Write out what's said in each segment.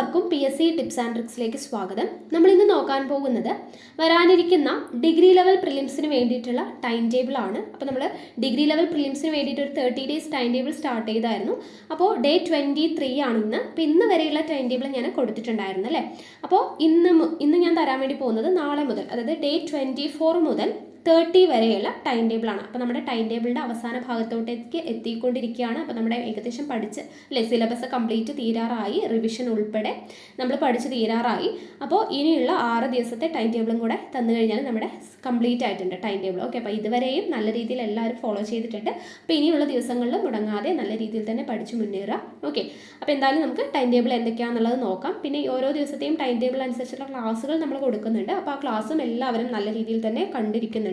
എല്ലാവർക്കും PSC tips and ട്രിക്സിലേക്ക് സ്വാഗതം. നമ്മൾ ഇന്ന് നോക്കാൻ പോകുന്നത് വരാനിരിക്കുന്ന ഡിഗ്രി ലെവൽ പ്രിലിംസിന് വേണ്ടിയിട്ടുള്ള ടൈം ടേബിൾ ആണ്. അപ്പോൾ നമ്മൾ ഡിഗ്രി ലെവൽ പ്രിലിംസിന് വേണ്ടിയിട്ട് ഒരു 30 days ടൈം ടേബിൾ സ്റ്റാർട്ട് ചെയ്തായിരുന്നു. അപ്പോൾ ഡേ 23 ആണ് ഇന്ന്. അപ്പോൾ ഇന്ന് വരെയുള്ള ടൈം ടേബിൾ ഞാൻ കൊടുത്തിട്ടുണ്ടായിരുന്നു അല്ലേ. അപ്പോൾ ഇന്ന് ഞാൻ തരാൻ വേണ്ടി പോകുന്നത് നാളെ മുതൽ, അതായത് ഡേ 24 മുതൽ 30 വരെയുള്ള ടൈം ടേബിളാണ്. അപ്പോൾ നമ്മുടെ ടൈം ടേബിളിൻ്റെ അവസാന ഭാഗത്തോട്ടേക്ക് എത്തിക്കൊണ്ടിരിക്കുകയാണ്. അപ്പോൾ നമ്മുടെ ഏകദേശം പഠിച്ച് അല്ലെ സിലബസ് കംപ്ലീറ്റ് തീരാറായി, റിവിഷൻ ഉൾപ്പെടെ നമ്മൾ പഠിച്ച് തീരാറായി. അപ്പോൾ ഇനിയുള്ള 6 ദിവസത്തെ ടൈം ടേബിളും കൂടെ തന്നു കഴിഞ്ഞാൽ നമ്മുടെ കംപ്ലീറ്റ് ആയിട്ടുണ്ട് ടൈം ടേബിൾ. ഓക്കെ, അപ്പോൾ ഇതുവരെയും നല്ല രീതിയിൽ എല്ലാവരും ഫോളോ ചെയ്തിട്ടുണ്ട്. അപ്പോൾ ഇനിയുള്ള ദിവസങ്ങളിൽ മുടങ്ങാതെ നല്ല രീതിയിൽ തന്നെ പഠിച്ച് മുന്നേറുക. ഓക്കെ, അപ്പോൾ എന്തായാലും നമുക്ക് ടൈം ടേബിൾ എന്തൊക്കെയാണെന്നുള്ളത് നോക്കാം. പിന്നെ ഓരോ ദിവസത്തെയും ടൈം ടേബിൾ അനുസരിച്ചുള്ള ക്ലാസ്സുകൾ നമ്മൾ കൊടുക്കുന്നുണ്ട്. അപ്പോൾ ആ ക്ലാസ്സും എല്ലാവരും നല്ല രീതിയിൽ തന്നെ കണ്ടിരിക്കുന്നുണ്ട്.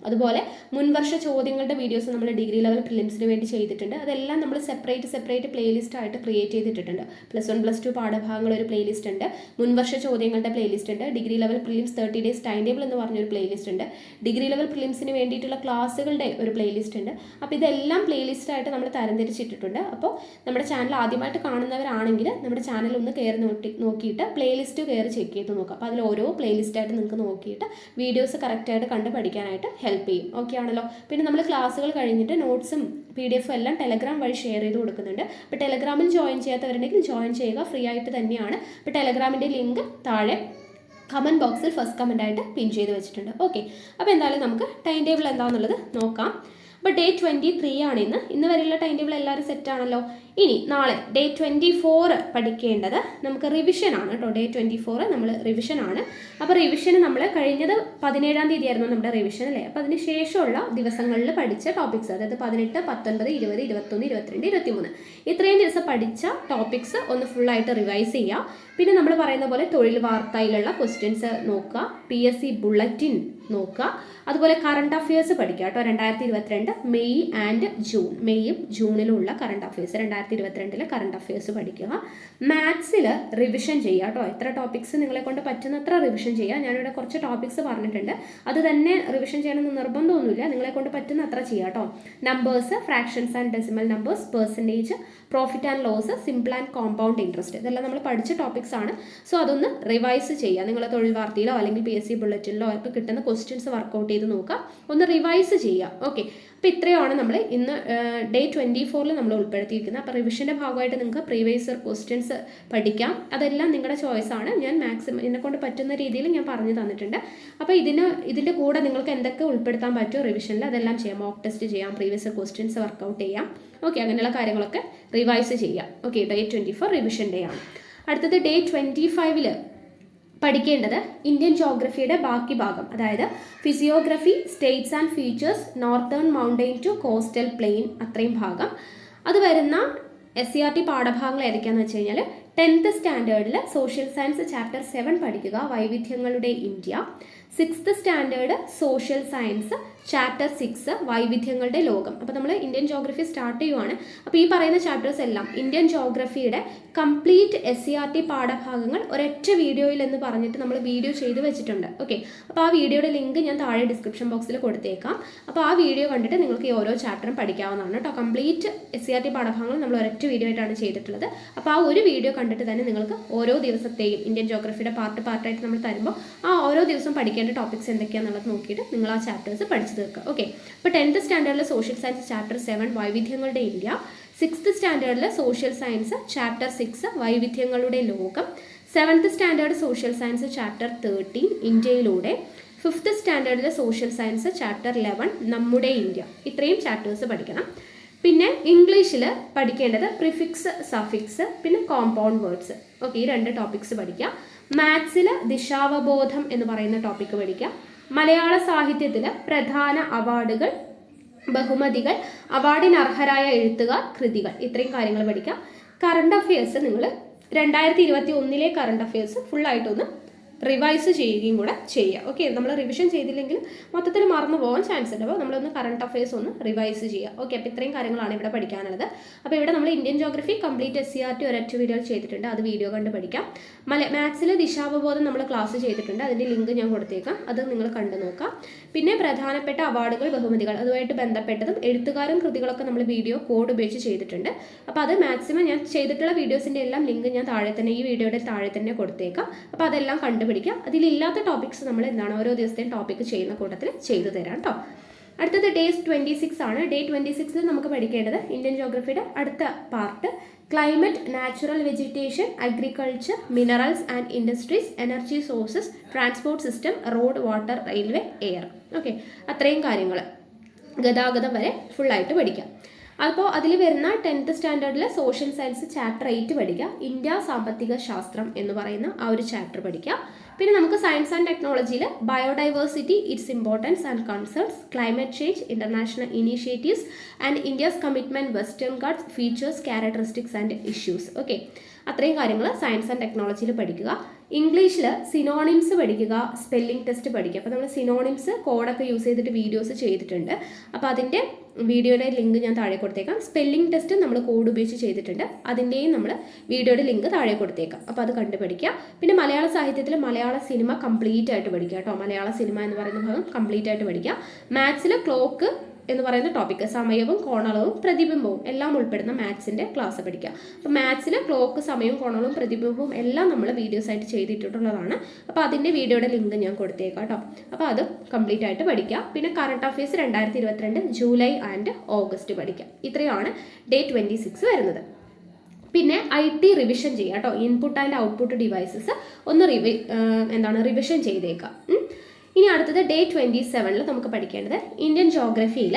അതുപോലെ മുൻവർഷ ചോദ്യങ്ങളുടെ വീഡിയോസ് നമ്മൾ ഡിഗ്രി ലെവൽ പ്രിലിംസിന് വേണ്ടി ചെയ്തിട്ടുണ്ട്. അതെല്ലാം നമ്മൾ സെപ്പറേറ്റ് പ്ലേലിസ്റ്റ് ആയിട്ട് ക്രിയേറ്റ് ചെയ്തിട്ടുണ്ട്. +1 +2 പാഠഭാഗങ്ങൾ ഒരു പ്ലേലിസ്റ്റ് ഉണ്ട്, മുൻവർഷ ചോദ്യങ്ങളുടെ പ്ലേലിസ്റ്റ് ഉണ്ട്, degree level prelims 30 days time table എന്ന് പറഞ്ഞൊരു പ്ലേലിസ്റ്റ് ഉണ്ട്, ഡിഗ്രി ലെവൽ പ്രിലിംസിന് വേണ്ടിയിട്ടുള്ള ക്ലാസ്സുകളുടെ ഒരു പ്ലേലിസ്റ്റ് ഉണ്ട്. അപ്പോൾ ഇതെല്ലാം പ്ലേലിസ്റ്റ് ആയിട്ട് നമ്മൾ തരംതിരിച്ചിട്ടിട്ടുണ്ട്. അപ്പോൾ നമ്മുടെ ചാനൽ ആദ്യമായിട്ട് കാണുന്നവരാണെങ്കിൽ നമ്മുടെ ചാനൽ ഒന്ന് കയറി നോക്കിയിട്ട് പ്ലേലിസ്റ്റ് കയറി ചെക്ക് ചെയ്ത് നോക്കാം. അപ്പോൾ അതിൽ ഓരോ പ്ലേലിസ്റ്റായിട്ട് നിങ്ങൾക്ക് നോക്കിയിട്ട് വീഡിയോസ് കറക്റ്റായിട്ട് കണ്ട് പഠിക്കാനായിട്ട് ഹെൽപ്പ് ചെയ്യും. ഓക്കെ ആണല്ലോ. പിന്നെ നമ്മൾ ക്ലാസ്സുകൾ കഴിഞ്ഞിട്ട് നോട്ട്സും PDF എല്ലാം ടെലഗ്രാം വഴി ഷെയർ ചെയ്ത് കൊടുക്കുന്നുണ്ട്. അപ്പോൾ ടെലഗ്രാമിൽ ജോയിൻ ചെയ്യാത്തവരുണ്ടെങ്കിൽ ജോയിൻ ചെയ്യുക, ഫ്രീ ആയിട്ട് തന്നെയാണ്. അപ്പോൾ ടെലഗ്രാമിൻ്റെ ലിങ്ക് താഴെ കമൻറ്റ് ബോക്സിൽ ഫസ്റ്റ് കമൻ്റ് ആയിട്ട് പിൻ ചെയ്ത് വെച്ചിട്ടുണ്ട്. ഓക്കെ, അപ്പോൾ എന്തായാലും നമുക്ക് ടൈം ടേബിൾ എന്താണെന്നുള്ളത് നോക്കാം. അപ്പോൾ ഡേ 23 ആണ് ഇന്ന് വരെയുള്ള ടൈം ടേബിൾ എല്ലാവരും സെറ്റാണല്ലോ. ഇനി നാളെ ഡേ 24 പഠിക്കേണ്ടത് നമുക്ക് റിവിഷനാണ് കേട്ടോ. ഡേ 24 നമ്മൾ റിവിഷനാണ്. അപ്പോൾ റിവിഷന് നമ്മൾ കഴിഞ്ഞത് 17-ാം തീയതി ആയിരുന്നു നമ്മുടെ റിവിഷൻ അല്ലേ. അപ്പോൾ അതിന് ശേഷമുള്ള ദിവസങ്ങളിൽ പഠിച്ച ടോപ്പിക്സ്, അതായത് 18, 19, 20, 21, 22, 23 ഇത്രയും ദിവസം പഠിച്ച ടോപ്പിക്സ് ഒന്ന് ഫുള്ളായിട്ട് റിവൈസ് ചെയ്യുക. പിന്നെ നമ്മൾ പറയുന്ന പോലെ തൊഴിൽ വാർത്തയിലുള്ള ക്വസ്റ്റ്യൻസ് നോക്കുക, PSC ബുള്ളറ്റിൻ നോക്കുക, അതുപോലെ കറണ്ട് അഫയേഴ്സ് പഠിക്കുക കേട്ടോ. 2022 മെയ് ആൻഡ് ജൂൺ, മെയ്യും ജൂണിലുള്ള കറണ്ട് അഫയേഴ്സ്, 2022 കറണ്ട് അഫയേഴ്സ് പഠിക്കുക. മാത്സിൽ റിവിഷൻ ചെയ്യുക കേട്ടോ. എത്ര ടോപ്പിക്സ് നിങ്ങളെ കൊണ്ട് പറ്റുന്നത്ര റിവിഷൻ ചെയ്യുക. ഞാനിവിടെ കുറച്ച് ടോപ്പിക്സ് പറഞ്ഞിട്ടുണ്ട്, അത് തന്നെ റിവിഷൻ ചെയ്യണമെന്ന് നിർബന്ധമൊന്നുമില്ല, നിങ്ങളെ കൊണ്ട് പറ്റുന്ന അത്ര ചെയ്യുക കേട്ടോ. Numbers, fractions and decimal numbers, percentage, profit and loss, simple and compound interest, ഇതെല്ലാം നമ്മൾ പഠിച്ച ടോപ്പിക്സ് ആണ്. സോ അതൊന്ന് റിവൈസ് ചെയ്യുക. നിങ്ങൾ തൊഴിൽ വാർത്തയിലോ അല്ലെങ്കിൽ PSC ബുള്ളറ്റിനിലോ ഒക്കെ കിട്ടുന്ന ക്വസ്റ്റ്യൻസ് വർക്കൗട്ട് ചെയ്ത് നോക്കുക, ഒന്ന് റിവൈസ് ചെയ്യുക. ഓക്കെ, അപ്പോൾ ഇത്രയാണ് നമ്മൾ ഇന്ന് ഡേ 24 നമ്മൾ ഉൾപ്പെടുത്തിയിരിക്കുന്നത്. അപ്പോൾ റിവിഷൻ്റെ ഭാഗമായിട്ട് നിങ്ങൾക്ക് പ്രീവിയസ് ഇയർ ക്വസ്റ്റ്യൻസ് പഠിക്കാം. അതെല്ലാം നിങ്ങളുടെ ചോയ്സാണ്. ഞാൻ മാക്സിമം എന്നെക്കൊണ്ട് പറ്റുന്ന രീതിയിൽ ഞാൻ പറഞ്ഞു തന്നിട്ടുണ്ട്. അപ്പോൾ ഇതിൻ്റെ കൂടെ നിങ്ങൾക്ക് എന്തൊക്കെ ഉൾപ്പെടുത്താൻ പറ്റുമോ റിവിഷനിൽ അതെല്ലാം ചെയ്യാം. മോക്ക് ടെസ്റ്റ് ചെയ്യാം, പ്രീവിയസ് ഇയർ ക്വസ്റ്റ്യൻസ് വർക്കൗട്ട് ചെയ്യാം. ഓക്കെ, അങ്ങനെയുള്ള കാര്യങ്ങളൊക്കെ റിവൈസ് ചെയ്യാം. ഓക്കെ, ഡേ 24 റിവിഷൻ ഡേ ആണ്. അടുത്തത് ഡേ 25 പഠിക്കേണ്ടത് ഇന്ത്യൻ ജോഗ്രഫിയുടെ ബാക്കി ഭാഗം, അതായത് physiography, states and features, northern mountain to coastal plain, അത്രയും ഭാഗം. അത് വരുന്ന SCERT പാഠഭാഗങ്ങൾ ഏതൊക്കെയാണെന്ന് വെച്ച് കഴിഞ്ഞാൽ 10th സ്റ്റാൻഡേർഡിൽ സോഷ്യൽ സയൻസ് ചാപ്റ്റർ 7 പഠിക്കുക, വൈവിധ്യങ്ങളുടെ India. 6th standard social science chapter 6 വൈവിധ്യങ്ങളുടെ ലോകം. അപ്പോൾ നമ്മൾ ഇന്ത്യൻ ജോഗ്രഫി സ്റ്റാർട്ട് ചെയ്യുവാണ്. അപ്പോൾ ഈ പറയുന്ന ചാപ്റ്റേഴ്സ് എല്ലാം ഇന്ത്യൻ ജോഗ്രഫിയുടെ കംപ്ലീറ്റ് SCERT പാഠഭാഗങ്ങൾ ഒരൊറ്റ വീഡിയോയിൽ എന്ന് പറഞ്ഞിട്ട് നമ്മൾ വീഡിയോ ചെയ്ത് വെച്ചിട്ടുണ്ട്. ഓക്കെ, അപ്പോൾ ആ വീഡിയോയുടെ ലിങ്ക് ഞാൻ താഴെ ഡിസ്ക്രിപ്ഷൻ ബോക്സിൽ കൊടുത്തേക്കാം. അപ്പോൾ ആ വീഡിയോ കണ്ടിട്ട് നിങ്ങൾക്ക് ഈ ഓരോ ചാപ്റ്ററും പഠിക്കാവുന്നതാണ് കേട്ടോ. കംപ്ലീറ്റ് SCERT പാഠഭാഗങ്ങൾ നമ്മൾ ഒരൊറ്റ വീഡിയോ ആയിട്ടാണ് ചെയ്തിട്ടുള്ളത്. അപ്പോൾ ആ ഒരു വീഡിയോ കണ്ടിട്ട് തന്നെ നിങ്ങൾക്ക് ഓരോ ദിവസത്തെയും ഇന്ത്യൻ ജോഗ്രഫിയുടെ പാർട്ടായിട്ട് നമ്മൾ തരുമ്പോൾ ആ ഓരോ ദിവസം പഠിക്കേണ്ട ടോപ്പിക്സ് എന്തൊക്കെയാണെന്നുള്ളത് നോക്കിയിട്ട് നിങ്ങൾ ആ ചാപ്റ്റേഴ്സ് പഠിച്ചു തീർക്കുക. ഓക്കെ, അപ്പോൾ 10th സ്റ്റാൻഡേർഡിലെ സോഷ്യൽ സയൻസ് ചാപ്റ്റർ 7 വൈവിധ്യങ്ങളുടെ ഇന്ത്യ, 6th സ്റ്റാൻഡേർഡിലെ സോഷ്യൽ സയൻസ് ചാപ്റ്റർ 6 വൈവിധ്യങ്ങളുടെ ലോകം, 7th standard social science chapter 13 ഇന്ത്യയിലൂടെ, 5th സ്റ്റാൻഡേർഡിലെ സോഷ്യൽ സയൻസ് ചാപ്റ്റർ 11 നമ്മുടെ ഇന്ത്യ. ഇത്രയും ചാപ്റ്റേഴ്സ് പഠിക്കണം. പിന്നെ ഇംഗ്ലീഷിൽ പഠിക്കേണ്ടത് പ്രിഫിക്സ്, സഫിക്സ്, പിന്നെ കോമ്പൗണ്ട് വേർഡ്സ്. ഓക്കെ, ഈ 2 ടോപ്പിക്സ് പഠിക്കുക. മാത്സിൽ ദിശാവബോധം എന്ന് പറയുന്ന ടോപ്പിക്ക് പഠിക്കുക. മലയാള സാഹിത്യത്തിൽ പ്രധാന അവാർഡുകൾ, ബഹുമതികൾ, അവാർഡിന് അർഹരായ എഴുത്തുകാർ, കൃതികൾ, ഇത്രയും കാര്യങ്ങൾ പഠിക്കുക. കറണ്ട് അഫയേഴ്സ് നിങ്ങൾ 2021 കറണ്ട് അഫയേഴ്സ് ഫുള്ളായിട്ടൊന്ന് റിവൈസ് ചെയ്യുകയും കൂടെ ചെയ്യുക. ഓക്കെ, നമ്മൾ റിവിഷൻ ചെയ്തില്ലെങ്കിൽ മൊത്തത്തിൽ മറന്നു പോകാൻ ചാൻസ് ഉണ്ട്. അപ്പോൾ നമ്മളൊന്ന് കറണ്ട് അഫയേഴ്സ് ഒന്ന് റിവൈസ് ചെയ്യുക. ഓക്കെ, അപ്പോൾ ഇത്രയും കാര്യങ്ങളാണ് ഇവിടെ പഠിക്കാനുള്ളത്. അപ്പോൾ ഇവിടെ നമ്മൾ ഇന്ത്യൻ ജോഗ്രഫി കംപ്ലീറ്റ് SCERT ഒരൊറ്റ വീഡിയോ ചെയ്തിട്ടുണ്ട്, അത് വീഡിയോ കണ്ട് പഠിക്കാം. മാത്സിൽ ദിശാവബോധം നമ്മൾ ക്ലാസ് ചെയ്തിട്ടുണ്ട്, അതിൻ്റെ ലിങ്ക് ഞാൻ കൊടുത്തേക്കാം, അത് നിങ്ങൾ കണ്ടു നോക്കാം. പിന്നെ പ്രധാനപ്പെട്ട അവാർഡുകൾ, ബഹുമതികൾ, അതുമായിട്ട് ബന്ധപ്പെട്ടതും എഴുത്തുകാരും കൃതികളൊക്കെ നമ്മൾ വീഡിയോ കോഡ് ഉപയോഗിച്ച് ചെയ്തിട്ടുണ്ട്. അപ്പോൾ അത് മാക്സിമം ഞാൻ ചെയ്തിട്ടുള്ള വീഡിയോസിൻ്റെ എല്ലാം ലിങ്ക് ഞാൻ താഴെ തന്നെ, ഈ വീഡിയോയുടെ താഴെ തന്നെ കൊടുത്തേക്കാം. അപ്പോൾ അതെല്ലാം കണ്ടുപിടിക്കാം. അതിലില്ലാത്ത ടോപ്പിക്സ് നമ്മൾ എന്താണ് ഓരോ ദിവസത്തെയും ടോപ്പിക്ക് ചെയ്യുന്ന കൂട്ടത്തിൽ ചെയ്തു തരാം കേട്ടോ. അടുത്തത് ഡേ 26 ആണ്. ഡേ 26 നമുക്ക് പഠിക്കേണ്ടത് ഇന്ത്യൻ ജോഗ്രഫിയുടെ അടുത്ത part climate, natural vegetation, agriculture, minerals and industries, energy sources, transport system, road, water, railway, air. Okay, അത്രയും കാര്യങ്ങൾ ഗതാഗതം വരെ ഫുള്ളായിട്ട് പഠിക്കാം. അപ്പോൾ അതിൽ വരുന്ന 10th സ്റ്റാൻഡേർഡിൽ സോഷ്യൽ സയൻസ് ചാപ്റ്റർ 8 പഠിക്കുക. ഇന്ത്യ സാമ്പത്തിക ശാസ്ത്രം എന്ന് പറയുന്ന ആ ഒരു ചാപ്റ്റർ പഠിക്കുക. പിന്നെ നമുക്ക് സയൻസ് ആൻഡ് ടെക്നോളജിയിൽ biodiversity, it's importance and concerns, climate change, international initiatives and India's commitment, western guards, features, characteristics and issues. Okay, അത്രയും കാര്യങ്ങൾ സയൻസ് ആൻഡ് ടെക്നോളജിയിൽ പഠിക്കുക. ഇംഗ്ലീഷിൽ സിനോണിംസ് പഠിക്കുക, സ്പെല്ലിംഗ് ടെസ്റ്റ് പഠിക്കുക. അപ്പോൾ നമ്മൾ സിനോണിംസ് കോഡൊക്കെ യൂസ് ചെയ്തിട്ട് വീഡിയോസ് ചെയ്തിട്ടുണ്ട്, അപ്പോൾ അതിൻ്റെ വീഡിയോയുടെ ലിങ്ക് ഞാൻ താഴെ കൊടുത്തേക്കാം. സ്പെല്ലിംഗ് ടെസ്റ്റ് നമ്മൾ കോഡ് ഉപയോഗിച്ച് ചെയ്തിട്ടുണ്ട്, അതിൻ്റെയും നമ്മൾ വീഡിയോയുടെ ലിങ്ക് താഴെ കൊടുത്തേക്കാം. അപ്പോൾ അത് കണ്ടു പഠിക്കുക. പിന്നെ മലയാള സാഹിത്യത്തിൽ മലയാള സിനിമ കംപ്ലീറ്റ് ആയിട്ട് പഠിക്കുക കേട്ടോ. മലയാള സിനിമ എന്ന് പറയുന്ന ഭാഗം കംപ്ലീറ്റ് ആയിട്ട് പഠിക്കുക. മാത്സിൽ ക്ലോക്ക് എന്ന് പറയുന്ന ടോപ്പിക്ക്, സമയവും കോണളവും പ്രതിബിംബവും എല്ലാം ഉൾപ്പെടുന്ന മാത്സിൻ്റെ ക്ലാസ് പഠിക്കുക. അപ്പോൾ മാത്സിൽ ക്ലോക്ക്, സമയവും കോണളവും പ്രതിബിംബവും എല്ലാം നമ്മൾ വീഡിയോസ് ആയിട്ട് ചെയ്തിട്ടുള്ളതാണ്. അപ്പോൾ അതിൻ്റെ വീഡിയോയുടെ ലിങ്ക് ഞാൻ കൊടുത്തേക്കാം കേട്ടോ. അപ്പോൾ അത് കംപ്ലീറ്റ് ആയിട്ട് പഠിക്കുക. പിന്നെ current affairs 2022 July and August പഠിക്കുക. ഇത്രയാണ് ഡേ 26 വരുന്നത്. പിന്നെ IT റിവിഷൻ ചെയ്യുക കേട്ടോ. ഇൻപുട്ട് ആൻഡ് ഔട്ട്പുട്ട് ഡിവൈസസ് ഒന്ന് റിവിഷൻ ചെയ്തേക്കാം. ഇനി അടുത്തത് ഡേ 27 നമുക്ക് പഠിക്കേണ്ടത് ഇന്ത്യൻ ജോഗ്രഫിയിൽ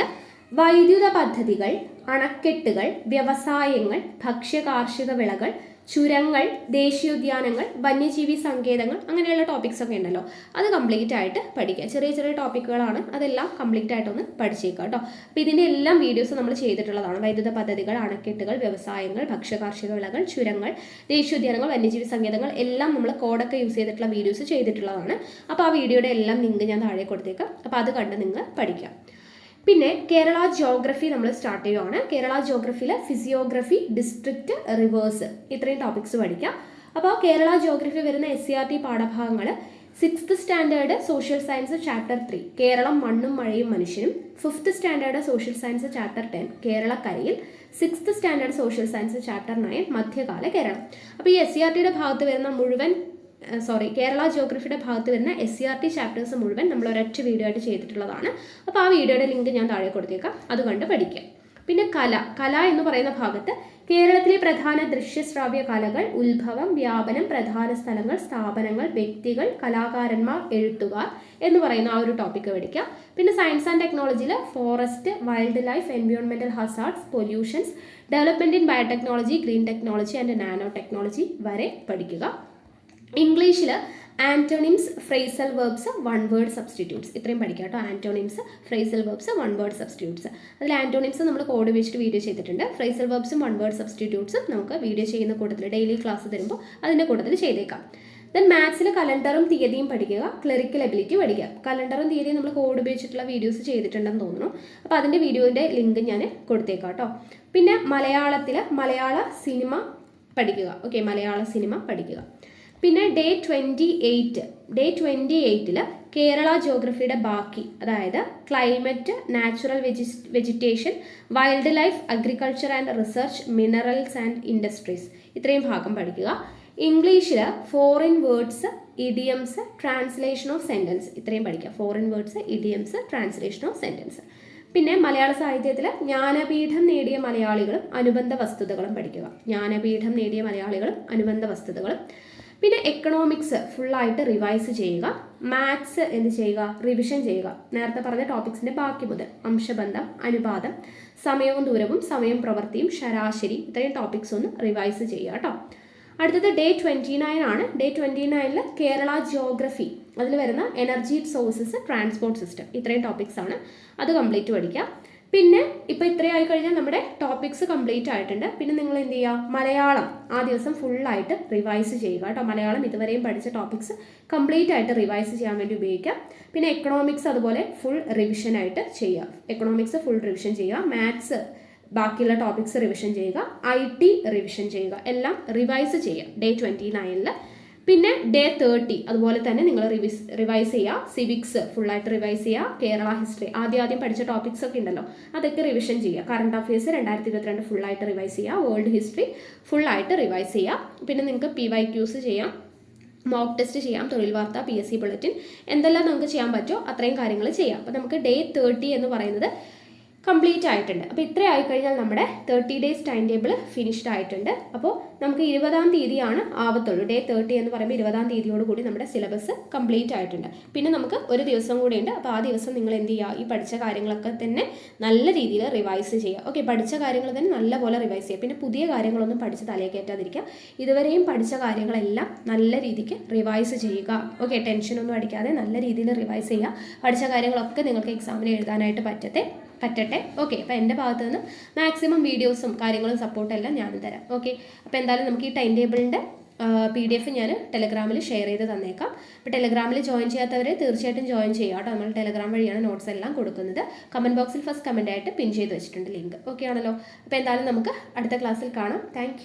വൈദ്യുത പദ്ധതികൾ, അണക്കെട്ടുകൾ, വ്യവസായങ്ങൾ, ഭക്ഷ്യ കാർഷിക വിളകൾ, ചുരങ്ങൾ, ദേശീയോദ്യാനങ്ങൾ, വന്യജീവി സങ്കേതങ്ങൾ, അങ്ങനെയുള്ള ടോപ്പിക്സ് ഒക്കെ ഉണ്ടല്ലോ, അത് കംപ്ലീറ്റ് ആയിട്ട് പഠിക്കുക. ചെറിയ ചെറിയ ടോപ്പിക്കുകളാണ്, അതെല്ലാം കംപ്ലീറ്റ് ആയിട്ടൊന്ന് പഠിച്ചേക്കുക കേട്ടോ. അപ്പോൾ ഇതിൻ്റെ എല്ലാം വീഡിയോസ് നമ്മൾ ചെയ്തിട്ടുള്ളതാണ്. വൈദ്യുത പദ്ധതികൾ, അണക്കെട്ടുകൾ, വ്യവസായങ്ങൾ, ഭക്ഷ്യ കാർഷിക വിളകൾ, ചുരങ്ങൾ, ദേശീയോദ്യാനങ്ങൾ, വന്യജീവി സങ്കേതങ്ങൾ എല്ലാം നമ്മൾ കോഡൊക്കെ യൂസ് ചെയ്തിട്ടുള്ള വീഡിയോസ് ചെയ്തിട്ടുള്ളതാണ്. അപ്പോൾ ആ വീഡിയോയുടെ എല്ലാം ലിങ്ക് ഞാൻ താഴെ കൊടുത്തേക്കാം. അപ്പോൾ അത് കണ്ട് നിങ്ങൾ പഠിക്കാം. പിന്നെ കേരള ജോഗ്രഫി നമ്മൾ സ്റ്റാർട്ട് ചെയ്യുവാണ്. കേരള ജോഗ്രഫിയിൽ ഫിസിയോഗ്രഫി, ഡിസ്ട്രിക്റ്റ്, റിവേഴ്സ്, ഇത്രയും ടോപ്പിക്സ് പഠിക്കാം. അപ്പോൾ കേരള ജോഗ്രഫി വരുന്ന SCERT പാഠഭാഗങ്ങൾ 6th standard social science chapter 3 Keralam, മണ്ണും മഴയും മനുഷ്യനും, 5th standard social science chapter 10 കേരളക്കരയിൽ, 6th standard social science chapter 9 മധ്യകാല കേരളം. അപ്പോൾ ഈ SCERTയുടെ ഭാഗത്ത് വരുന്ന മുഴുവൻ കേരള ജോഗ്രഫിയുടെ ഭാഗത്ത് വരുന്ന SCERT ചാപ്റ്റേഴ്സ് മുഴുവൻ നമ്മൾ ഒരൊറ്റ വീഡിയോ ആയിട്ട് ചെയ്തിട്ടുള്ളതാണ്. അപ്പോൾ ആ വീഡിയോയുടെ ലിങ്ക് ഞാൻ താഴെ കൊടുത്തേക്കാം, അത് കണ്ട് പഠിക്കാം. പിന്നെ കല എന്ന് പറയുന്ന ഭാഗത്ത് കേരളത്തിലെ പ്രധാന ദൃശ്യശ്രാവ്യ കലകൾ, ഉത്ഭവം, വ്യാപനം, പ്രധാന സ്ഥലങ്ങൾ, സ്ഥാപനങ്ങൾ, വ്യക്തികൾ, കലാകാരന്മാർ, എഴുത്തുകാർ എന്ന് പറയുന്ന ആ ഒരു ടോപ്പിക്ക് പഠിക്കാം. പിന്നെ സയൻസ് ആൻഡ് ടെക്നോളജിയിൽ forest, wild life, environmental hazards, pollutions, development in biotechnology, green technology and nano technology വരെ പഠിക്കുക. ഇംഗ്ലീഷിൽ antonyms, phrasal verbs, one word substitutes ഇത്രയും പഠിക്കാം കേട്ടോ. Antonyms, phrasal verbs, one word substitutes. അതിൽ ആൻറ്റോണിംസ് നമ്മൾ കോഡ് വെച്ചിട്ട് വീഡിയോ ചെയ്തിട്ടുണ്ട്. ഫ്രേസൽ വെർബ്സും വൺ വേർഡ് സബ്സ്റ്റിറ്റ്യൂട്ട്സും നമുക്ക് വീഡിയോ ചെയ്യുന്ന കൂട്ടത്തിൽ ഡെയിലി ക്ലാസ് തരുമ്പോൾ അതിൻ്റെ കൂട്ടത്തിൽ ചെയ്തേക്കാം. ദെൻ മാത്സിൽ കലണ്ടറും തീയതിയും പഠിക്കുക, ക്ലറിക്കൽ എബിലിറ്റി പഠിക്കുക. കലണ്ടറും തീയതിയും നമ്മൾ കോഡ് ഉപയോഗിച്ചിട്ടുള്ള വീഡിയോസ് ചെയ്തിട്ടുണ്ടെന്ന് തോന്നുന്നു. അപ്പോൾ അതിൻ്റെ വീഡിയോൻ്റെ ലിങ്ക് ഞാൻ കൊടുത്തേക്കാം കേട്ടോ. പിന്നെ മലയാളത്തിൽ മലയാള സിനിമ പഠിക്കുക. ഓക്കെ, മലയാള സിനിമ പഠിക്കുക. പിന്നെ ഡേ 28 കേരള ജോഗ്രഫിയുടെ ബാക്കി, അതായത് climate, natural vegetation, wild life, agriculture and research, minerals and industries ഇത്രയും ഭാഗം പഠിക്കുക. ഇംഗ്ലീഷിൽ foreign words, idioms, translation of sentence ഇത്രയും പഠിക്കുക. Foreign words, idioms, translation of sentence. പിന്നെ മലയാള സാഹിത്യത്തിൽ ജ്ഞാനപീഠം നേടിയ മലയാളികളും അനുബന്ധ വസ്തുതകളും പഠിക്കുക. ജ്ഞാനപീഠം നേടിയ മലയാളികളും അനുബന്ധ വസ്തുതകളും. പിന്നെ എക്കണോമിക്സ് ഫുള്ളായിട്ട് റിവൈസ് ചെയ്യുക. മാത്സ് എന്ത് ചെയ്യുക, റിവിഷൻ ചെയ്യുക. നേരത്തെ പറഞ്ഞ ടോപ്പിക്സിൻ്റെ ബാക്കി മുതൽ അംശബന്ധം, അനുപാതം, സമയവും ദൂരവും, സമയം പ്രവൃത്തിയും, ശരാശരി ഇത്രയും ടോപ്പിക്സ് ഒന്ന് റിവൈസ് ചെയ്യുക കേട്ടോ. അടുത്തത് ഡേ 29 ആണ്. ഡേ 29 കേരള ജോഗ്രഫി, അതിൽ വരുന്ന എനർജി സോഴ്സസ്, ട്രാൻസ്പോർട്ട് സിസ്റ്റം ഇത്രയും ടോപ്പിക്സ് ആണ്. അത് കംപ്ലീറ്റ് പഠിക്കുക. പിന്നെ ഇപ്പോൾ ഇത്രയായി കഴിഞ്ഞാൽ നമ്മുടെ ടോപ്പിക്സ് കംപ്ലീറ്റ് ആയിട്ടുണ്ട്. പിന്നെ നിങ്ങൾ എന്ത് ചെയ്യുക, മലയാളം ആ ദിവസം ഫുള്ളായിട്ട് റിവൈസ് ചെയ്യുക കേട്ടോ. മലയാളം ഇതുവരെയും പഠിച്ച ടോപ്പിക്സ് കംപ്ലീറ്റ് ആയിട്ട് റിവൈസ് ചെയ്യാൻ വേണ്ടി ഉപയോഗിക്കാം. പിന്നെ എക്കണോമിക്സ് അതുപോലെ ഫുൾ റിവിഷനായിട്ട് ചെയ്യുക. എക്കണോമിക്സ് ഫുൾ റിവിഷൻ ചെയ്യുക. മാത്സ് ബാക്കിയുള്ള ടോപ്പിക്സ് റിവിഷൻ ചെയ്യുക. IT റിവിഷൻ ചെയ്യുക. എല്ലാം റിവൈസ് ചെയ്യുക ഡേ 29-ൽ. പിന്നെ ഡേ 30 അതുപോലെ തന്നെ നിങ്ങൾ റിവൈസ് ചെയ്യുക. സിവിക്സ് ഫുള്ളായിട്ട് റിവൈസ് ചെയ്യുക. കേരള ഹിസ്റ്ററി ആദ്യം പഠിച്ച ടോപ്പിക്സ് ഒക്കെ ഉണ്ടല്ലോ, അതൊക്കെ റിവിഷൻ ചെയ്യുക. കറണ്ട് അഫയേഴ്സ് 2022 ഫുള്ളായിട്ട് റിവൈസ് ചെയ്യുക. വേൾഡ് ഹിസ്റ്ററി ഫുള്ളായിട്ട് റിവൈസ് ചെയ്യുക. പിന്നെ നിങ്ങൾക്ക് PYQs ചെയ്യാം, മോക്ക് ടെസ്റ്റ് ചെയ്യാം, തൊഴിൽ വാർത്ത, PSC ബുള്ളറ്റിൻ, എന്തെല്ലാം നമുക്ക് ചെയ്യാൻ പറ്റുമോ അത്രയും കാര്യങ്ങൾ ചെയ്യാം. അപ്പോൾ നമുക്ക് ഡേ 30 എന്ന് പറയുന്നത് കംപ്ലീറ്റ് ആയിട്ടുണ്ട്. അപ്പോൾ ഇത്ര ആയിക്കഴിഞ്ഞാൽ നമ്മുടെ 30 days ടൈം ടേബിൾ ഫിനിഷ്ഡ് ആയിട്ടുണ്ട്. അപ്പോൾ നമുക്ക് 20-ാം തീയതിയാണ് ആവത്തുള്ളൂ. ഡേ 30 എന്ന് പറയുമ്പോൾ 20-ാം തീയതിയോട് കൂടി നമ്മുടെ സിലബസ് കംപ്ലീറ്റ് ആയിട്ടുണ്ട്. പിന്നെ നമുക്ക് ഒരു ദിവസം കൂടി ഉണ്ട്. അപ്പോൾ ആ ദിവസം നിങ്ങൾ എന്ത് ചെയ്യുക, ഈ പഠിച്ച കാര്യങ്ങളൊക്കെ തന്നെ നല്ല രീതിയിൽ റിവൈസ് ചെയ്യുക. ഓക്കെ, പഠിച്ച കാര്യങ്ങൾ തന്നെ നല്ലപോലെ റിവൈസ് ചെയ്യുക. പിന്നെ പുതിയ കാര്യങ്ങളൊന്നും പഠിച്ച് തലയിൽ കയറ്റാതിരിക്കുക. ഇതുവരെയും പഠിച്ച കാര്യങ്ങളെല്ലാം നല്ല രീതിക്ക് റിവൈസ് ചെയ്യുക. ഓക്കെ, ടെൻഷനൊന്നും അടിക്കാതെ നല്ല രീതിയിൽ റിവൈസ് ചെയ്യുക. പഠിച്ച കാര്യങ്ങളൊക്കെ നിങ്ങൾക്ക് എക്സാമിന് എഴുതാനായിട്ട് പറ്റട്ടെ. ഓക്കെ, അപ്പോൾ എൻ്റെ ഭാഗത്ത് നിന്ന് മാക്സിമം വീഡിയോസും കാര്യങ്ങളും സപ്പോർട്ടും എല്ലാം ഞാനും തരാം. ഓക്കെ, അപ്പോൾ എന്തായാലും നമുക്ക് ഈ ടൈം ടേബിളിൻ്റെ PDF ഞാൻ ടെലഗ്രാമിൽ ഷെയർ ചെയ്ത് തന്നേക്കാം. അപ്പോൾ ടെലഗ്രാമിൽ ജോയിൻ ചെയ്യാത്തവർ തീർച്ചയായിട്ടും ജോയിൻ ചെയ്യുക കേട്ടോ. നമ്മൾ ടെലഗ്രാം വഴിയാണ് നോട്ട്സ് എല്ലാം കൊടുക്കുന്നത്. കമൻറ്റ് ബോക്സിൽ ഫസ്റ്റ് കമൻ്റ് ആയിട്ട് പിൻ ചെയ്ത് വെച്ചിട്ടുണ്ട് ലിങ്ക്. ഓക്കെ ആണല്ലോ. അപ്പോൾ എന്തായാലും നമുക്ക് അടുത്ത ക്ലാസ്സിൽ കാണാം. താങ്ക്